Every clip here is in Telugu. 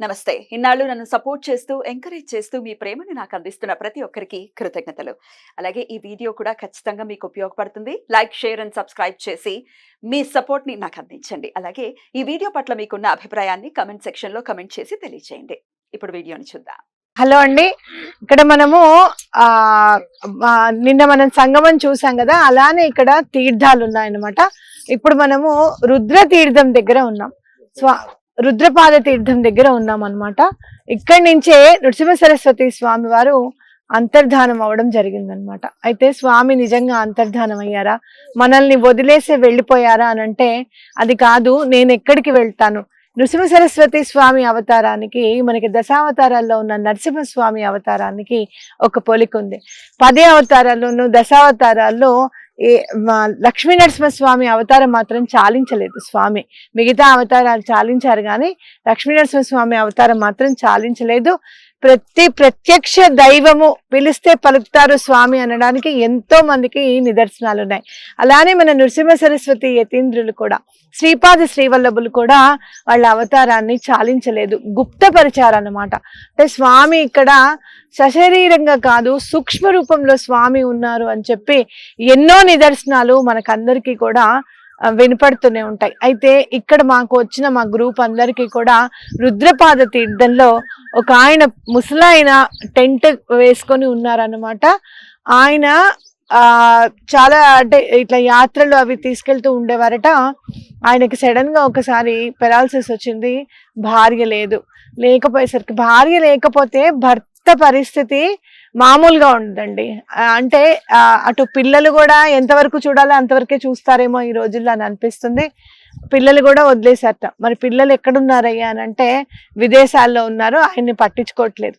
నమస్తే. ఇన్నాళ్ళు నన్ను సపోర్ట్ చేస్తూ, ఎంకరేజ్ చేస్తూ మీ ప్రేమని నాకు అందిస్తున్న ప్రతి ఒక్కరికి కృతజ్ఞతలు. అలాగే ఈ వీడియో కూడా ఖచ్చితంగా మీకు ఉపయోగపడుతుంది. లైక్, షేర్ అండ్ సబ్స్క్రైబ్ చేసి మీ సపోర్ట్‌ని నాకు అందించండి. అలాగే ఈ వీడియో పట్ల మీకున్న అభిప్రాయాన్ని కామెంట్ సెక్షన్‌లో కామెంట్ చేసి తెలియజేయండి. ఇప్పుడు వీడియోని చూద్దాం. హలో అండి. ఇక్కడ మనము నిన్న మనం సంగమం చూసాం కదా, అలానే ఇక్కడ తీర్థాలు ఉన్నాయన్నమాట. ఇప్పుడు మనము రుద్ర తీర్థం దగ్గర ఉన్నాం, రుద్రపాద తీర్థం దగ్గర ఉన్నాం అన్నమాట. ఇక్కడి నుంచే నృసింహ సరస్వతి స్వామి వారు అంతర్ధానం అవడం జరిగిందనమాట. అయితే స్వామి నిజంగా అంతర్ధానం అయ్యారా, మనల్ని వదిలేసి వెళ్ళిపోయారా అని అంటే అది కాదు. నేను ఎక్కడికి వెళ్తాను? నృసింహ సరస్వతి స్వామి అవతారానికి, మనకి దశావతారాల్లో ఉన్న నరసింహస్వామి అవతారానికి ఒక పోలిక ఉంది. 10 అవతారాల్లోనూ దశావతారాల్లో లక్ష్మీ నరసింహస్వామి అవతారం మాత్రం చాలించలేదు స్వామి. మిగతా అవతారాలు చాలించారు కానీ లక్ష్మీ నరసింహస్వామి అవతారం మాత్రం చాలించలేదు. ప్రత్యక్ష దైవము పిలిస్తే పలుకుతారు స్వామి అనడానికి ఎంతో మందికి నిదర్శనాలు ఉన్నాయి. అలానే మన నృసింహ సరస్వతి యతీంద్రులు కూడా, శ్రీపాద శ్రీవల్లభులు కూడా వాళ్ళ అవతారాన్ని చాలించలేదు, గుప్తపరిచారన్నమాట. అంటే స్వామి ఇక్కడ సశరీరంగా కాదు, సూక్ష్మ రూపంలో స్వామి ఉన్నారు అని చెప్పి ఎన్నో నిదర్శనాలు మనకందరికీ కూడా వినపడుతూనే ఉంటాయి. అయితే ఇక్కడ మాకు వచ్చిన మా గ్రూప్ అందరికీ కూడా రుద్రపాద తీర్థంలో ఒక ఆయన ముసలాయన టెంట్ వేసుకొని ఉన్నారన్నమాట. ఆయన చాలా అంటే ఇట్లా యాత్రలు అవి తీసుకెళ్తూ ఉండేవారట. ఆయనకి సడన్ గా ఒకసారి పెరాలసిస్ వచ్చింది. భార్య లేకపోయేసరికి, భార్య లేకపోతే భర్త పరిస్థితి మామూలుగా ఉండదండి. అంటే అటు పిల్లలు కూడా ఎంతవరకు చూడాలో అంతవరకే చూస్తారేమో ఈ రోజుల్లో అని అనిపిస్తుంది. పిల్లలు కూడా వదిలేసారట. మరి పిల్లలు ఎక్కడున్నారయ్యా అని అంటే విదేశాల్లో ఉన్నారు, ఆయన్ని పట్టించుకోవట్లేదు.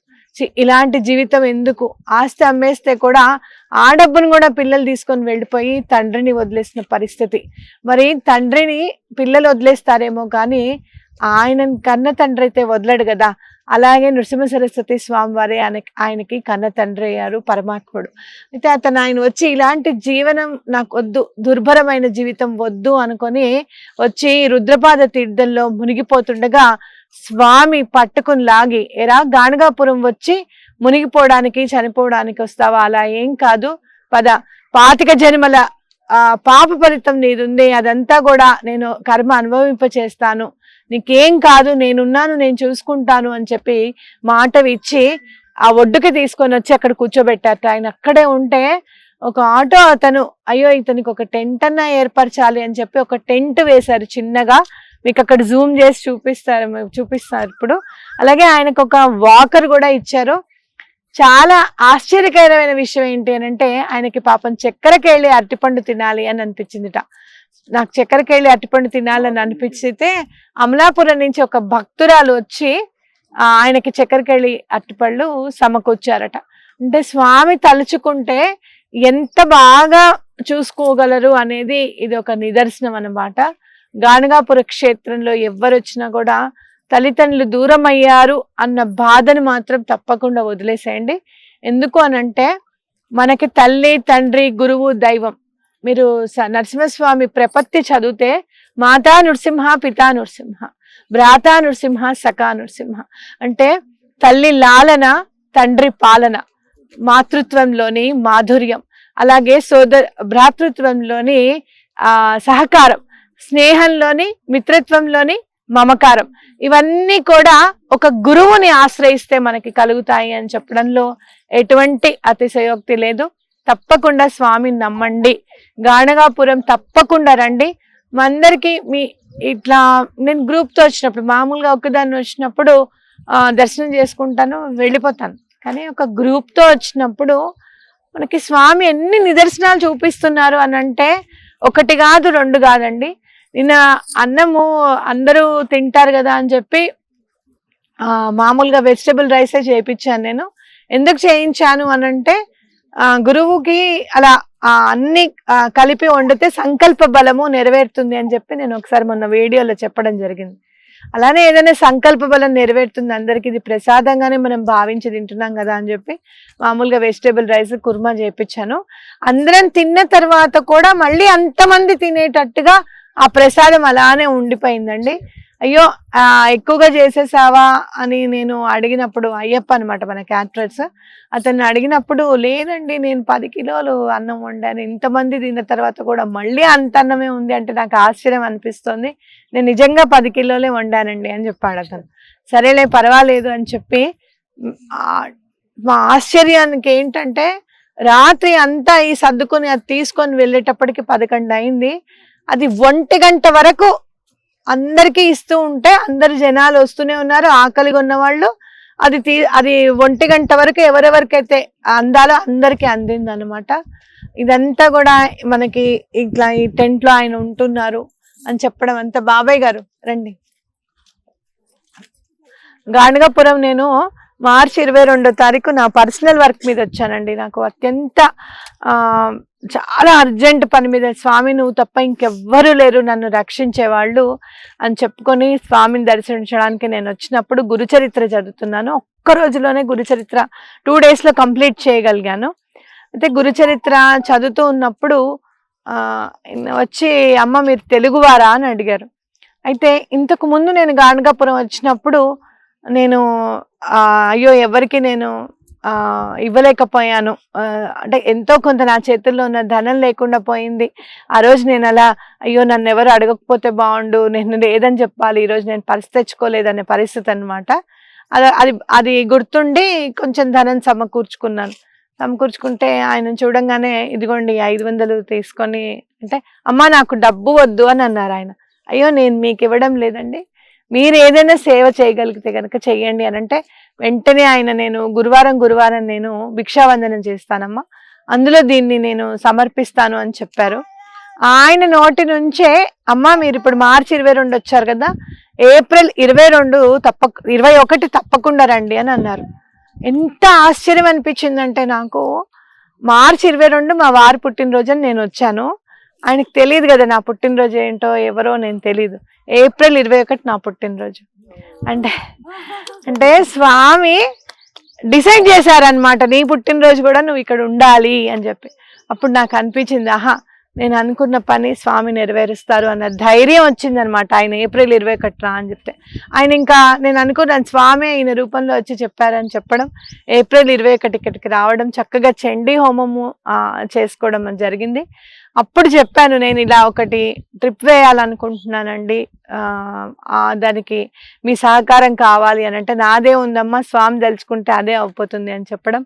ఇలాంటి జీవితం ఎందుకు? ఆస్తి అమ్మేస్తే కూడా ఆ డబ్బును కూడా పిల్లలు తీసుకొని వెళ్ళిపోయి తండ్రిని వదిలేసిన పరిస్థితి. మరి తండ్రిని పిల్లలు వదిలేస్తారేమో కానీ ఆయన కన్న తండ్రి అయితే వదలడు కదా. అలాగే నృసింహ సరస్వతి స్వామి వారే ఆయనకి కన్న తండ్రి అయ్యారు, పరమాత్ముడు. అయితే ఆయన వచ్చి ఇలాంటి జీవనం నాకు వద్దు, దుర్భరమైన జీవితం వద్దు అనుకొని వచ్చి రుద్రపాద తీర్థంలో మునిగిపోతుండగా స్వామి పట్టుకుని లాగి, ఎరా గాణగాపురం వచ్చి మునిగిపోవడానికి చనిపోవడానికి వస్తావా? అలా ఏం కాదు, పద, 25 జన్మల పాప ఫలితం నీదుంది, అదంతా కూడా నేను కర్మ అనుభవింప చేస్తాను, నీకేం కాదు, నేనున్నాను, నేను చూసుకుంటాను అని చెప్పి మాట ఇచ్చి ఆ ఒడ్డుకి తీసుకొని వచ్చి అక్కడ కూర్చోబెట్టారట. ఆయన అక్కడే ఉంటే ఒక ఆటో అతను, అయ్యో ఇతనికి ఒక టెంట్ అన్నా ఏర్పరచాలి అని చెప్పి ఒక టెంట్ వేశారు చిన్నగా. మీకు అక్కడ జూమ్ చేసి చూపిస్తారు ఇప్పుడు. అలాగే ఆయనకు ఒక వాకర్ కూడా ఇచ్చారు. చాలా ఆశ్చర్యకరమైన విషయం ఏంటి అని అంటే, ఆయనకి పాపం చక్కెరకేళి అరటిపండు తినాలి అని అనిపించిందిట. నాకు చక్కెరకేళి అరటిపండు తినాలని అనిపించితే అమలాపురం నుంచి ఒక భక్తురాలు వచ్చి ఆయనకి చక్కెరకేళి అరటిపళ్ళు సమకూర్చారట. అంటే స్వామి తలుచుకుంటే ఎంత బాగా చూసుకోగలరు అనేది ఇది ఒక నిదర్శనం అన్నమాట. గాణగాపుర క్షేత్రంలో ఎవరొచ్చినా కూడా తల్లిదండ్రులు దూరం అయ్యారు అన్న బాధను మాత్రం తప్పకుండా వదిలేసేయండి. ఎందుకు అనంటే మనకి తల్లి, తండ్రి, గురువు, దైవం. మీరు నరసింహస్వామి ప్రపత్తి చదివితే మాతా నృసింహ, పితా నృసింహ, భ్రాతా నృసింహ, సఖా నృసింహ. అంటే తల్లి లాలన, తండ్రి పాలన, మాతృత్వంలోని మాధుర్యం, అలాగే భ్రాతృత్వంలోని సహకారం, స్నేహంలోని, మిత్రత్వంలోని మమకారం, ఇవన్నీ కూడా ఒక గురువుని ఆశ్రయిస్తే మనకి కలుగుతాయి అని చెప్పడంలో ఎటువంటి అతిశయోక్తి లేదు. తప్పకుండా స్వామిని నమ్మండి. గాణగాపురం తప్పకుండా రండి. మా అందరికి ఇట్లా నేను గ్రూప్తో వచ్చినప్పుడు, మామూలుగా ఒకదాన్ని వచ్చినప్పుడు దర్శనం చేసుకుంటాను, వెళ్ళిపోతాను. కానీ ఒక గ్రూప్తో వచ్చినప్పుడు మనకి స్వామి ఎన్ని నిదర్శనాలు చూపిస్తున్నారు అని అంటే 1 కాదు 2 కాదండి. నిన్న అన్నము అందరూ తింటారు కదా అని చెప్పి మామూలుగా వెజిటబుల్ రైసే చేయించాను నేను. ఎందుకు చేయించాను అనంటే గురువుకి అలా అన్ని కలిపి వండితే సంకల్ప బలము నెరవేరుతుంది అని చెప్పి నేను ఒకసారి మొన్న వీడియోలో చెప్పడం జరిగింది. అలానే ఏదైనా సంకల్ప బలం నెరవేరుతుంది అందరికి, ఇది ప్రసాదంగానే మనం భావించి తింటున్నాం కదా అని చెప్పి మామూలుగా వెజిటేబుల్ రైస్ కుర్మా చేయించాను. అందరం తిన్న తర్వాత కూడా మళ్ళీ అంతమంది తినేటట్టుగా ఆ ప్రసాదం అలానే ఉండిపోయిందండి. అయ్యో ఎక్కువగా చేసేసావా అని నేను అడిగినప్పుడు, అయ్యప్ప అనమాట మన క్యాటరర్స్, అతన్ని అడిగినప్పుడు లేదండి నేను 10 కిలోలు అన్నం వండాను, ఇంతమంది తిన్న తర్వాత కూడా మళ్ళీ అంత అన్నమే ఉంది అంటే నాకు ఆశ్చర్యం అనిపిస్తుంది, నేను నిజంగా 10 కిలోలే వండానండి అని చెప్పాడు అతను. సరేలే పర్వాలేదు అని చెప్పి, మా ఆశ్చర్యానికి ఏంటంటే రాత్రి అంతా ఈ సర్దుకొని అది తీసుకొని వెళ్ళేటప్పటికి 11 అయింది. అది 1 గంట వరకు అందరికీ ఇస్తూ ఉంటే అందరు జనాలు వస్తూనే ఉన్నారు, ఆకలిగా ఉన్న వాళ్ళు. అది 1 గంట వరకు ఎవరెవరికైతే అందాలో అందరికీ అందింది అనమాట. ఇదంతా కూడా మనకి ఇట్లా ఈ టెంట్ లో ఆయన ఉంటున్నారు అని చెప్పడం అంతా. బాబాయ్ గారు రండి. గాణగాపురం నేను మార్చి 22వ తారీఖు నా పర్సనల్ వర్క్ మీద వచ్చానండి. నాకు అత్యంత చాలా అర్జెంట్ పని మీద, స్వామి నువ్వు తప్ప ఇంకెవ్వరూ లేరు నన్ను రక్షించేవాళ్ళు అని చెప్పుకొని స్వామిని దర్శించడానికి నేను వచ్చినప్పుడు గురుచరిత్ర చదువుతున్నాను. ఒక్క రోజులోనే గురుచరిత్ర 2 డేస్లో కంప్లీట్ చేయగలిగాను. అయితే గురుచరిత్ర చదువుతూ ఉన్నప్పుడు వచ్చి అమ్మ మీరు తెలుగువారా అని అడిగారు. అయితే ఇంతకు ముందు నేను గాణగాపురం వచ్చినప్పుడు నేను అయ్యో ఎవరికి నేను ఇవ్వలేకపోయాను, అంటే ఎంతో కొంత నా చేతుల్లో ఉన్న ధనం లేకుండా పోయింది. ఆ రోజు నేను అలా అయ్యో నన్ను ఎవరు అడగకపోతే బాగుండు, నేను లేదని చెప్పాలి, ఈరోజు నేను పరిస్థితి పరిస్థితి అనమాట. అది గుర్తుండి కొంచెం ధనం సమకూర్చుకుంటే ఆయన చూడంగానే ఇదిగోండి 500 తీసుకొని, అంటే అమ్మ నాకు డబ్బు వద్దు అని అన్నారు ఆయన. అయ్యో నేను మీకు ఇవ్వడం లేదండి, మీరు ఏదైనా సేవ చేయగలిగితే కనుక చెయ్యండి అని అంటే వెంటనే ఆయన నేను గురువారం నేను భిక్షావందనం చేస్తానమ్మా, అందులో దీన్ని నేను సమర్పిస్తాను అని చెప్పారు. ఆయన నోటి నుంచే అమ్మ మీరు ఇప్పుడు మార్చి 22 వచ్చారు కదా, ఏప్రిల్ 21 తప్పకుండా రండి అని అన్నారు. ఎంత ఆశ్చర్యం అనిపించిందంటే నాకు, మార్చి 22 మా వారి పుట్టినరోజు అని నేను వచ్చాను. ఆయనకు తెలియదు కదా నా పుట్టినరోజు ఏంటో ఎవరో నేను తెలీదు. ఏప్రిల్ 21 నా పుట్టినరోజు. అంటే స్వామి డిసైడ్ చేశారనమాట, నీ పుట్టినరోజు కూడా నువ్వు ఇక్కడ ఉండాలి అని చెప్పి. అప్పుడు నాకు అనిపించింది, ఆహా నేను అనుకున్న పని స్వామి నెరవేరుస్తారు అన్న ధైర్యం వచ్చిందనమాట. ఆయన ఏప్రిల్ 21 రా అని చెప్తే, ఆయన ఇంకా నేను అనుకున్నాను స్వామి ఆయన రూపంలో వచ్చి చెప్పారని చెప్పడం, ఏప్రిల్ 21 ఇక్కడికి రావడం, చక్కగా చండీ హోమము చేసుకోవడం జరిగింది. అప్పుడు చెప్పాను నేను ఇలా ఒకటి ట్రిప్ వేయాలనుకుంటున్నానండి, దానికి మీ సహకారం కావాలి అని అంటే, నాదే ఉందమ్మా స్వామి తలుచుకుంటే అదే అయిపోతుంది అని చెప్పడం.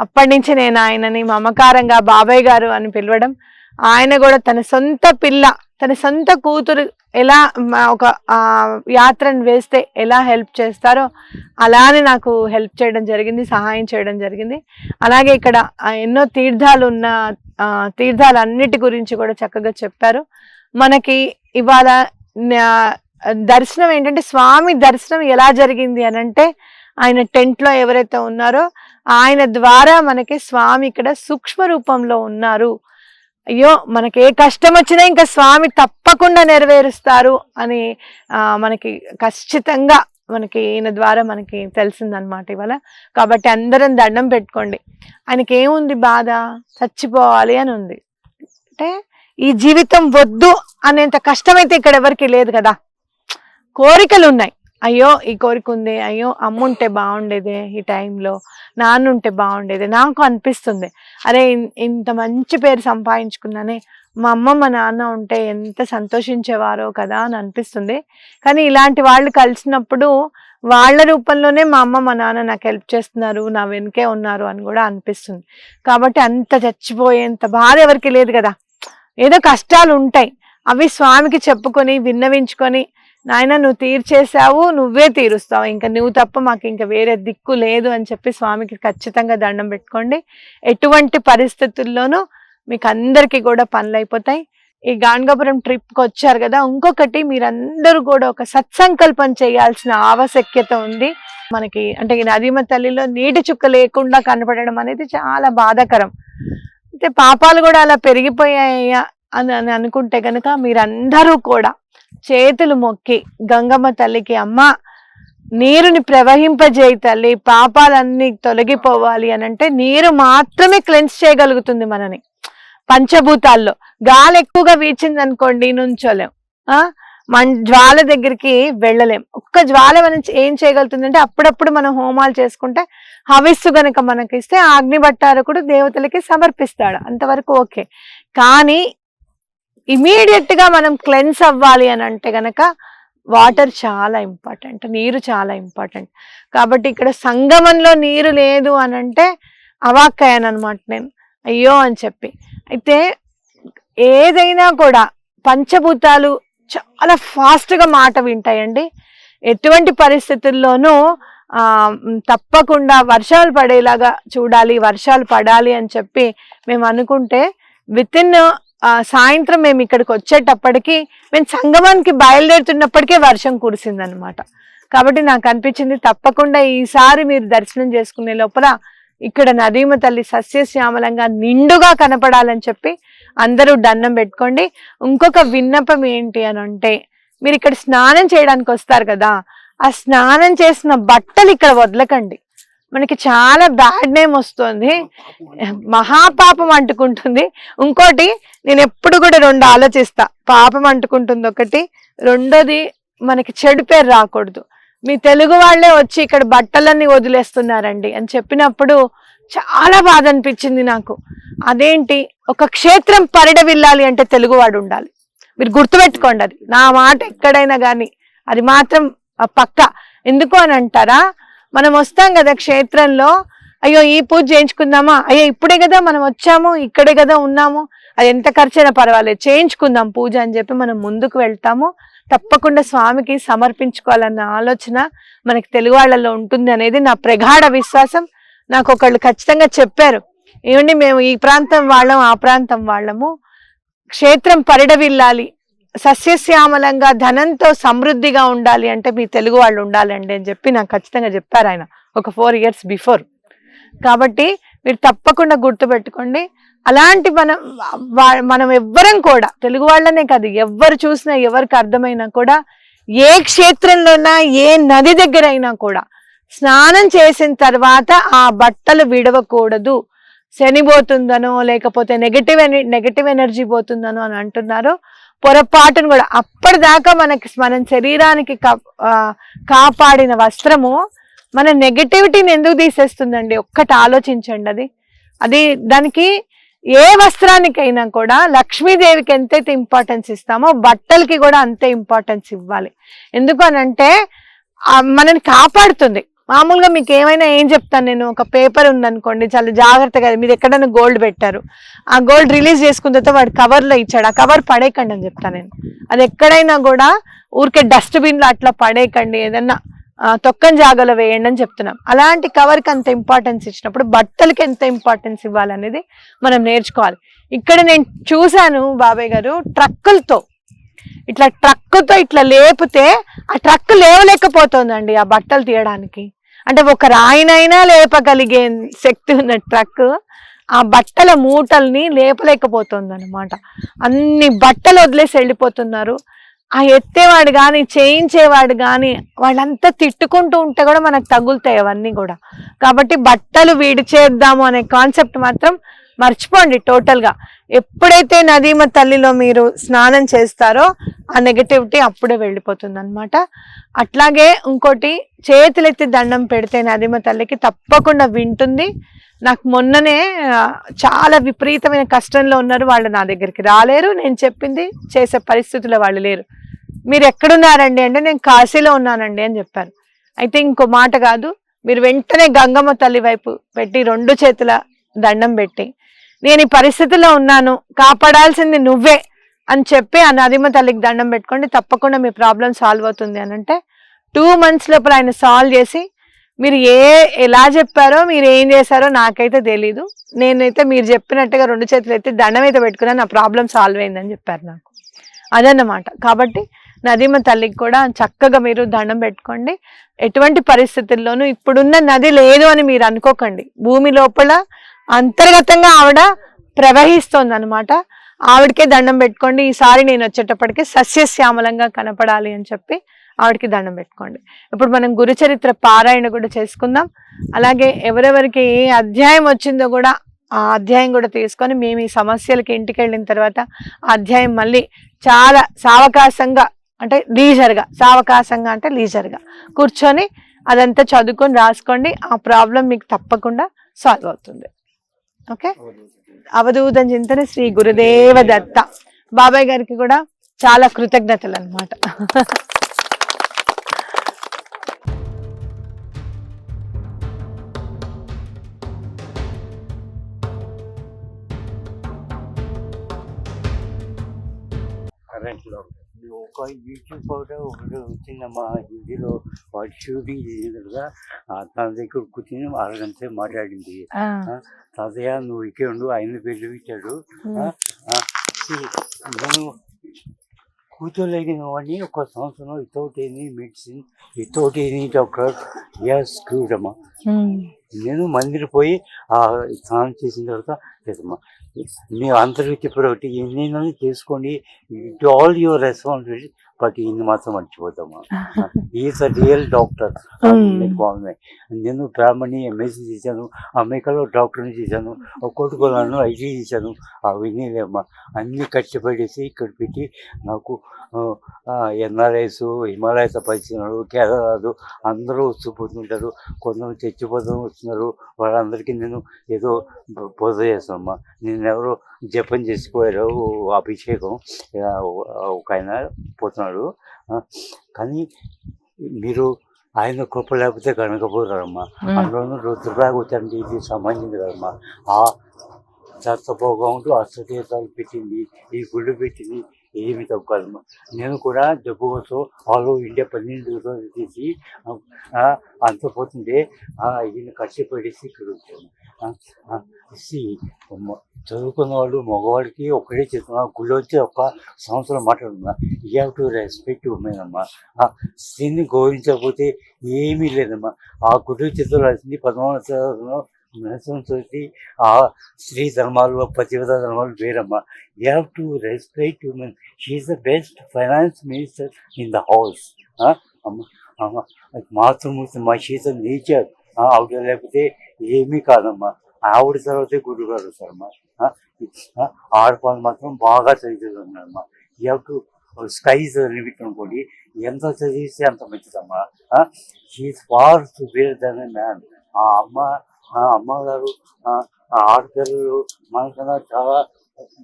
అప్పటి నుంచి నేను ఆయనని మమకారంగా బాబాయ్ గారు అని పిలవడం. ఆయన కూడా తన సొంత పిల్ల, తన సొంత కూతురు ఎలా ఒక యాత్రను వేస్తే ఎలా హెల్ప్ చేస్తారో అలానే నాకు హెల్ప్ చేయడం జరిగింది, సహాయం చేయడం జరిగింది. అలాగే ఇక్కడ ఎన్నో తీర్థాలన్నిటి గురించి కూడా చక్కగా చెప్పారు. మనకి ఇవాళ దర్శనం ఏంటంటే, స్వామి దర్శనం ఎలా జరిగింది అని అంటే, ఆయన టెంట్లో ఎవరైతే ఉన్నారో ఆయన ద్వారా మనకి స్వామి ఇక్కడ సూక్ష్మ రూపంలో ఉన్నారు. అయ్యో మనకి ఏ కష్టం వచ్చినా ఇంకా స్వామి తప్పకుండా నెరవేరుస్తారు అని మనకి ఖచ్చితంగా మనకి ఈయన ద్వారా మనకి తెలిసిందనమాట ఇవాళ. కాబట్టి అందరం దండం పెట్టుకోండి. ఆయనకి ఏముంది బాధ, చచ్చిపోవాలి అని ఉంది. అంటే ఈ జీవితం వద్దు అనేంత కష్టమైతే ఇక్కడ ఎవరికి లేదు కదా. కోరికలు ఉన్నాయి, అయ్యో ఈ కోరిక ఉంది, అయ్యో అమ్ముంటే బాగుండేదే, ఈ టైంలో నాన్నుంటే బాగుండేది. నాకు అనిపిస్తుంది అరే ఇంత మంచి పేరు సంపాదించుకున్నానే, మా అమ్మ మా నాన్న ఉంటే ఎంత సంతోషించేవారో కదా అని అనిపిస్తుంది. కానీ ఇలాంటి వాళ్ళు కలిసినప్పుడు వాళ్ళ రూపంలోనే మా అమ్మ మా నాన్న నాకు హెల్ప్ చేస్తున్నారు, నా వెనుకే ఉన్నారు అని కూడా అనిపిస్తుంది. కాబట్టి అంత చచ్చిపోయేంత బాధ ఎవరికి లేదు కదా. ఏదో కష్టాలు ఉంటాయి, అవి స్వామికి చెప్పుకొని విన్నవించుకొని, నాయన నువ్వు తీర్చేసావు, నువ్వే తీరుస్తావు, ఇంకా నువ్వు తప్ప మాకు ఇంకా వేరే దిక్కు లేదు అని చెప్పి స్వామికి ఖచ్చితంగా దండం పెట్టుకోండి. ఎటువంటి పరిస్థితుల్లోనూ మీకు అందరికీ కూడా పనులు అయిపోతాయి. ఈ గాణగాపురం ట్రిప్కి వచ్చారు కదా, ఇంకొకటి మీరందరూ కూడా ఒక సత్సంకల్పం చేయాల్సిన ఆవశ్యకత ఉంది మనకి. అంటే ఈ నదీమ తల్లిలో నీటి చుక్క లేకుండా కనపడడం అనేది చాలా బాధాకరం. అయితే పాపాలు కూడా అలా పెరిగిపోయాయా అని అనుకుంటే కనుక మీరందరూ కూడా చేతులు మొక్కి గంగమ్మ తల్లికి, అమ్మ నీరుని ప్రవహింపజేయి తల్లి, పాపాలన్నీ తొలగిపోవాలి అని అంటే నీరు మాత్రమే క్లెన్స్ చేయగలుగుతుంది మనని. పంచభూతాల్లో గాలి ఎక్కువగా వీచింది అనుకోండి నుంచోలేం, జ్వాల దగ్గరికి వెళ్ళలేం. ఒక్క జ్వాల మనం ఏం చేయగలుగుతుందంటే అప్పుడప్పుడు మనం హోమాలు చేసుకుంటే హవిస్సు గనక మనకి ఇస్తే ఆ అగ్నిభట్టారకుడు దేవతలకి సమర్పిస్తాడు, అంతవరకు ఓకే. కానీ ఇమీడియట్ గా మనం క్లెన్స్ అవ్వాలి అని అంటే గనక వాటర్ చాలా ఇంపార్టెంట్, నీరు చాలా ఇంపార్టెంట్. కాబట్టి ఇక్కడ సంగమంలో నీరు లేదు అని అంటే అవాక్కయ్యాను అనమాట నేను, అయ్యో అని చెప్పి. అయితే ఏదైనా కూడా పంచభూతాలు చాలా ఫాస్ట్ గా మాట వింటాయండి. ఎటువంటి పరిస్థితుల్లోనూ తప్పకుండా వర్షాలు పడేలాగా చూడాలి, వర్షాలు పడాలి అని చెప్పి మేము అనుకుంటే విత్ ఇన్ సాయంత్రం మేము ఇక్కడికి వచ్చేటప్పటికి, మేము సంగమానికి బయలుదేరుతున్నప్పటికే వర్షం కురిసిందనమాట. కాబట్టి నాకు అనిపించింది తప్పకుండా ఈసారి మీరు దర్శనం చేసుకునే లోపల ఇక్కడ నదీమ తల్లి సస్యశ్యామలంగా నిండుగా కనపడాలని చెప్పి అందరూ దండం పెట్టుకోండి. ఇంకొక విన్నపం ఏంటి అని అంటే, మీరు ఇక్కడ స్నానం చేయడానికి వస్తారు కదా, ఆ స్నానం చేసిన బట్టలు ఇక్కడ వదలకండి. మనకి చాలా బ్యాడ్ నేమ్ వస్తుంది, మహాపాపం అంటుకుంటుంది. ఇంకోటి నేను ఎప్పుడు కూడా రెండు ఆలోచిస్తా, పాపం అంటుకుంటుంది ఒకటి, రెండోది మనకి చెడు పేరు రాకూడదు. మీ తెలుగు వాళ్ళే వచ్చి ఇక్కడ బట్టలన్నీ వదిలేస్తున్నారండి అని చెప్పినప్పుడు చాలా బాధ అనిపించింది నాకు. అదేంటి, ఒక క్షేత్రం పరిడవిల్లాలి అంటే తెలుగువాడు ఉండాలి. మీరు గుర్తుపెట్టుకోండి, అది నా మాట ఎక్కడైనా కానీ అది మాత్రం పక్క. ఎందుకు అని అంటారా, మనం వస్తాం కదా క్షేత్రంలో, అయ్యో ఈ పూజ చేయించుకుందామా, అయ్యో ఇప్పుడే కదా మనం వచ్చాము, ఇక్కడే కదా ఉన్నాము, అది ఎంత ఖర్చైనా పర్వాలేదు చేయించుకుందాం పూజ అని చెప్పి మనం ముందుకు వెళ్తాము. తప్పకుండా స్వామికి సమర్పించుకోవాలన్న ఆలోచన మనకి తెలుగు వాళ్ళలో ఉంటుంది అనేది నా ప్రగాఢ విశ్వాసం. నాకు ఒకళ్ళు ఖచ్చితంగా చెప్పారు, ఏమండి మేము ఈ ప్రాంతం వాళ్ళం ఆ ప్రాంతం వాళ్ళము, క్షేత్రం పరిడవిల్లాలి, సస్యశ్యామలంగా ధనంతో సమృద్ధిగా ఉండాలి అంటే మీ తెలుగు వాళ్ళు ఉండాలండి అని చెప్పి నాకు ఖచ్చితంగా చెప్పారు ఆయన ఒక 4 years బిఫోర్. కాబట్టి మీరు తప్పకుండా గుర్తుపెట్టుకోండి. అలాంటి మనం ఎవ్వరం కూడా, తెలుగు వాళ్ళనే కాదు, ఎవరు చూసినా ఎవరికి అర్థమైనా కూడా, ఏ క్షేత్రంలోనా ఏ నది దగ్గర అయినా కూడా స్నానం చేసిన తర్వాత ఆ బట్టలు విడవకూడదు. శని పోతుందనో లేకపోతే నెగటివ్ ఎనర్జీ పోతుందనో అని అంటున్నారు. పొరపాటును కూడా అప్పటిదాకా మనం శరీరానికి కాపాడిన వస్త్రము మన నెగటివిటీని ఎందుకు తీసేస్తుందండి, ఒక్కటి ఆలోచించండి. అది దానికి ఏ వస్త్రానికైనా కూడా లక్ష్మీదేవికి ఎంతైతే ఇంపార్టెన్స్ ఇస్తామో బట్టలకి కూడా అంతే ఇంపార్టెన్స్ ఇవ్వాలి. ఎందుకు అనంటే మనని కాపాడుతుంది. మామూలుగా మీకు ఏమైనా ఏం చెప్తాను నేను, ఒక పేపర్ ఉందనుకోండి, చాలా జాగ్రత్తగా, మీరు ఎక్కడైనా గోల్డ్ పెట్టారు, ఆ గోల్డ్ రిలీజ్ చేసుకున్న తర్వాత వాడు కవర్లో ఇచ్చాడు, ఆ కవర్ పడేయకండి అని చెప్తాను నేను. అది ఎక్కడైనా కూడా ఊరికే డస్ట్బిన్లో అట్లా పడేయకండి, ఏదన్నా తొక్కని జాగాలో వేయండి అని చెప్తున్నాం. అలాంటి కవర్కి అంత ఇంపార్టెన్స్ ఇచ్చినప్పుడు బట్టలకి ఎంత ఇంపార్టెన్స్ ఇవ్వాలనేది మనం నేర్చుకోవాలి. ఇక్కడ నేను చూశాను బాబాయ్ గారు, ట్రక్కులతో ఇట్లా లేపితే ఆ ట్రక్ లేవలేకపోతుందండి ఆ బట్టలు తీయడానికి. అంటే ఒక రాయినైనా లేపగలిగే శక్తి ఉన్న ట్రక్ ఆ బట్టల మూటల్ని లేపలేకపోతుంది అనమాట. అన్ని బట్టలు వదిలేసి వెళ్ళిపోతున్నారు. ఆ ఎత్తేవాడు కానీ చేయించేవాడు కానీ వాళ్ళంతా తిట్టుకుంటూ ఉంటే కూడా మనకు తగులుతాయి అవన్నీ కూడా. కాబట్టి బట్టలు విడిచేద్దాము అనే కాన్సెప్ట్ మాత్రం మర్చిపోండి టోటల్గా. ఎప్పుడైతే నదీమ తల్లిలో మీరు స్నానం చేస్తారో ఆ నెగటివిటీ అప్పుడే వెళ్ళిపోతుంది అనమాట. అట్లాగే ఇంకోటి, చేతులెత్తి దండం పెడితే నదీమ తల్లికి తప్పకుండా వింటుంది. నాకు మొన్ననే చాలా విపరీతమైన కష్టంలో ఉన్నారు, వాళ్ళు నా దగ్గరికి రాలేరు, నేను చెప్పింది చేసే పరిస్థితుల్లో వాళ్ళు లేరు. మీరు ఎక్కడున్నారండి అంటే నేను కాశీలో ఉన్నానండి అని చెప్పారు. అయితే ఇంకో మాట కాదు, మీరు వెంటనే గంగమ్మ తల్లి వైపు పెట్టి 2 చేతుల దండం పెట్టి, నేను ఈ పరిస్థితిలో ఉన్నాను, కాపాడాల్సింది నువ్వే అని చెప్పి ఆ నదీమ తల్లికి దండం పెట్టుకోండి. తప్పకుండా మీ ప్రాబ్లం సాల్వ్ అవుతుంది అని అంటే 2 months లోపల ఆయన సాల్వ్ చేసి, మీరు ఎలా చెప్పారో మీరు ఏం చేశారో నాకైతే తెలీదు, నేనైతే మీరు చెప్పినట్టుగా 2 చేతులు ఎత్తి దండం అయితే పెట్టుకున్నాను, నా ప్రాబ్లం సాల్వ్ అయిందని చెప్పారు నాకు. అదన్నమాట. కాబట్టి నదీమ తల్లికి కూడా చక్కగా మీరు దండం పెట్టుకోండి. ఎటువంటి పరిస్థితుల్లోనూ ఇప్పుడున్న నది లేదు అని మీరు అనుకోకండి. భూమి లోపల అంతర్గతంగా ఆవిడ ప్రవహిస్తోంది అనమాట. ఆవిడకే దండం పెట్టుకోండి. ఈసారి నేను వచ్చేటప్పటికి సస్యశ్యామలంగా కనపడాలి అని చెప్పి ఆవిడకి దండం పెట్టుకోండి. ఇప్పుడు మనం గురుచరిత్ర పారాయణ కూడా చేసుకుందాం. అలాగే ఎవరెవరికి ఏ అధ్యాయం వచ్చిందో కూడా ఆ అధ్యాయం కూడా తీసుకొని మేము ఈ సమస్యలకి ఇంటికి వెళ్ళిన తర్వాత ఆ అధ్యాయం మళ్ళీ చాలా సావకాశంగా అంటే లీజర్గా, సావకాశంగా అంటే లీజర్గా కూర్చొని అదంతా చదువుకొని రాసుకోండి. ఆ ప్రాబ్లం మీకు తప్పకుండా సాల్వ్ అవుతుంది. ఓకే, అవధూత చింతన శ్రీ గురుదేవ దత్త. బాబాయ్ గారికి కూడా చాలా కృతజ్ఞతలు అన్నమాట. కరెంట్లో ఒక యూట్యూబ్ ఫోటో ఒకటి వచ్చిందమ్మా, హిందీలో వాడు షూటింగ్ చేసినట్టుగా తన దగ్గర కూర్చొని అరగంట సేపు మాట్లాడింది. ఆ, తాతయ్య నువ్వు ఇక్కడ ఉండు, ఆయన పిలిపించాడు. నేను కూర్చోలేని వాడిని ఒక సంవత్సరం without any medicine, without any doctor, yes cured అమ్మా. నేను మందిరం పోయి స్నానం చేసిన తర్వాత లేదమ్మా, మీరు అందరికీ చెప్పారు ఒకటి, ఎన్నైనా చేసుకోండి, it all your responsibility, but ఇన్ని మాత్రం మర్చిపోతామా. Is a real doctor. బాగున్నాయి. నేను బ్రాహ్మణి ఎంఎస్సీ చేశాను, అమెరికాలో డాక్టర్ని చేశాను, కొట్టుకోవాలను ఐటీ చేశాను. అవన్నీ లేమ్మా, అన్నీ కష్టపడేసి ఇక్కడ పెట్టి నాకు ఎన్ఆర్ఐస్, హిమాలయస్ పరిచయాలు, కేరళలు అందరూ వచ్చిపోతుంటారు, కొంతమంది చచ్చిపోతూ వస్తున్నారు. వాళ్ళందరికీ నేను ఏదో బోధ చేస్తానమ్మా. నేను ఎవరో జపం చేసిపోయారు, అభిషేకం ఒక ఆయన పోతున్నాడు. కానీ మీరు ఆయన కృప లేకపోతే కనకపోతారమ్మా. అందులోనూ రుద్రబాగోచండి, ఇది సంబంధించింది కదమ్మా. ఆ దత్తభోగం అష్టతీర్థాలు పెట్టింది, ఈ గుళ్ళు పెట్టింది, ఏమి తక్కువమ్మా. నేను కూడా జబ్బు కోసం ఆల్ ఓవర్ ఇండియా 12 రోజులు తీసి అంత పోతుంటే ఈయన కష్టపడేసి ఇక్కడ వచ్చాను. చదువుకున్న వాళ్ళు మగవాడికి ఒకటే చెప్తున్నా, గుళ్ళు వచ్చి ఒక సంవత్సరం మాట్లాడుతున్నా, you have to respect women అమ్మా. స్త్రీని గౌరవించకపోతే ఏమీ లేదమ్మా. ఆ గుళ్ళు చిత్రం రాసింది 13వ తోటి ఆ స్త్రీ ధర్మాలు, పతివ్రత ధర్మాలు వేరమ్మా. You have to respect women. She's the best finance minister in the house. అమ్మ మాతృమూర్తి మా షీఈస్ ద నేచర్. ఆవిడ లేకపోతే ఏమీ కాదమ్మా. ఆవిడ తర్వాతే గురువు గారు సార్ అమ్మా. ఆడపాలు మాత్రం బాగా చదివిస్తున్నారమ్మా. You have to sky's limit అనుకోండి, ఎంత చదివిస్తే అంత మంచిదమ్మా. She's far superior than a man. ఆ అమ్మగారు ఆడపిల్లలు మనకన్నా చాలా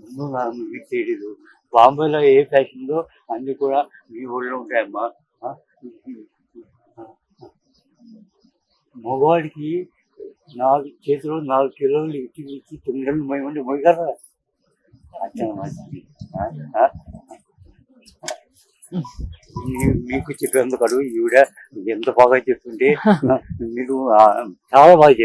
ముందున్నారు, మీకు తెలియదు. బాంబేలో ఏ ఫ్యాషన్ ఉందో అన్నీ కూడా మీ ఊళ్ళో ఉంటాయమ్మా. మగవాడికి 4 చేతిలో 4 కిలోలు ఇచ్చి 9 గంటలు మొయ్యమంటే మొయ్యగలరా? మీకు చెప్పేందుకు అడుగు, ఈవిడ ఎంత బాగా చెప్తుంటే మీరు చాలా బాగా చేయరు.